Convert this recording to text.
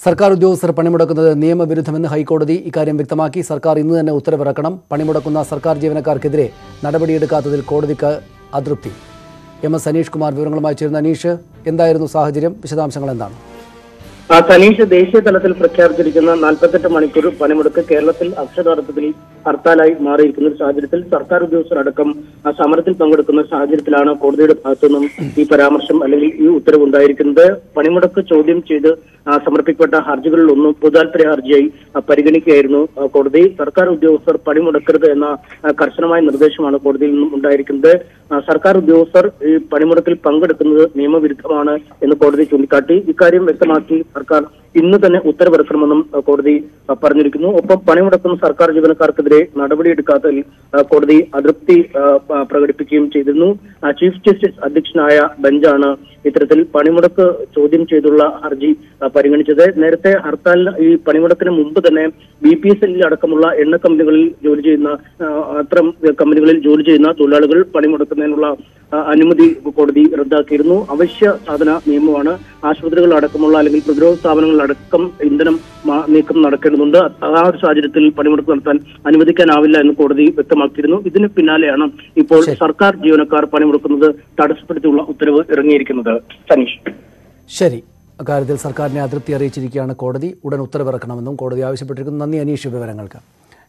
സർക്കാർ ഉദ്യോഗസ്ഥർ പണിമുടക്കുന്നത് നിയമവിരുദ്ധമെന്ന് ഹൈക്കോടതി ഇക്കാര്യം വ്യക്തമാക്കി. സർക്കാർ ഇന്ന് തന്നെ ഉത്തരവിറക്കണം. പണിമുടക്കുന്ന സർക്കാർ ജീവനക്കാർക്കെതിരെ നടപടിയെടുക്കാത്തതിൽ കോടതിക്ക് അതൃപ്തി. എം.എസ്. അനീഷ് കുമാർ വിവരങ്ങളുമായി ചേരുന്ന അനീഷ്, എന്തായിരുന്നു സാഹചര്യം? വിശദാംശങ്ങൾ എന്താണ്? സനീഷ്, ദേശീയ തലത്തിൽ പ്രഖ്യാപിച്ചിരിക്കുന്ന 48 മണിക്കൂർ പണിമുടക്ക് കേരളത്തിൽ അക്ഷരാർത്ഥത്തിൽ ഹർത്താലായി മാറിയിരിക്കുന്ന സാഹചര്യത്തിൽ സർക്കാർ ഉദ്യോഗസ്ഥരടക്കം സമരത്തിൽ പങ്കെടുക്കുന്ന സാഹചര്യത്തിലാണ് കോടതിയുടെ ഭാഗത്തുനിന്നും ഈ പരാമർശം അല്ലെങ്കിൽ ഈ ഉത്തരവുണ്ടായിരിക്കുന്നത്. പണിമുടക്ക് ചോദ്യം ചെയ്ത് സമർപ്പിക്കപ്പെട്ട ഹർജികളിലൊന്നും പൊതുതാൽപര്യ ഹർജിയായി പരിഗണിക്കുകയായിരുന്നു കോടതി. സർക്കാർ ഉദ്യോഗസ്ഥർ പണിമുടക്കരുത് എന്ന കർശനമായ നിർദ്ദേശമാണ് കോടതിയിൽ നിന്നും ഉണ്ടായിരിക്കുന്നത്. സർക്കാർ ഉദ്യോഗസ്ഥർ ഈ പണിമുടക്കിൽ പങ്കെടുക്കുന്നത് നിയമവിരുദ്ധമാണ് എന്ന് കോടതി ചൂണ്ടിക്കാട്ടി. ഇക്കാര്യം വ്യക്തമാക്കി സർക്കാർ ഇന്ന് തന്നെ ഉത്തരവിറക്കണമെന്നും കോടതി പറഞ്ഞിരിക്കുന്നു. ഒപ്പം പണിമുടക്കുന്ന സർക്കാർ ജീവനക്കാർക്കെതിരെ നടപടിയെടുക്കാത്തതിൽ കോടതി അതൃപ്തി പ്രകടിപ്പിക്കുകയും ചെയ്തിരുന്നു. ചീഫ് ജസ്റ്റിസ് അധ്യക്ഷനായ ബെഞ്ചാണ് ഇത്തരത്തിൽ പണിമുടക്ക് ചോദ്യം ചെയ്തുള്ള ഹർജി പരിഗണിച്ചത്. നേരത്തെ ഹർത്താലിന് ഈ പണിമുടക്കിന് മുമ്പ് തന്നെ BPSL അടക്കമുള്ള എണ്ണ കമ്പനികളിൽ ജോലി ചെയ്യുന്ന അത്തരം കമ്പനികളിൽ ജോലി ചെയ്യുന്ന തൊഴിലാളികൾ പണിമുടക്കുന്നതിനുള്ള അനുമതി കോടതി റദ്ദാക്കിയിരുന്നു. അവശ്യ സാധന നിയമമാണ്. ആശുപത്രികൾ അടക്കമുള്ള അല്ലെങ്കിൽ പ്രതിരോധ സ്ഥാപനങ്ങളിലടക്കം ഇന്ധനം നീക്കം നടക്കേണ്ടതുണ്ട്. ആ ഒരു സാഹചര്യത്തിൽ പണിമുടക്ക് നടത്താൻ അനുവദിക്കാനാവില്ല എന്ന് കോടതി വ്യക്തമാക്കിയിരുന്നു. ഇതിന് പിന്നാലെയാണ് ഇപ്പോൾ സർക്കാർ ജീവനക്കാർ പണിമുടക്കുന്നത് തടസ്സപ്പെടുത്തിയുള്ള ഉത്തരവ് ഇറങ്ങിയിരിക്കുന്നത്. സനീഷ്, ശരി. അക്കാര്യത്തിൽ സർക്കാരിനെ അതൃപ്തി അറിയിച്ചിരിക്കുകയാണ് കോടതി. ഉടൻ ഉത്തരവിറക്കണമെന്നും കോടതി ആവശ്യപ്പെട്ടിരിക്കുന്നു. നന്ദി അനീഷ് വിവരങ്ങൾക്ക്.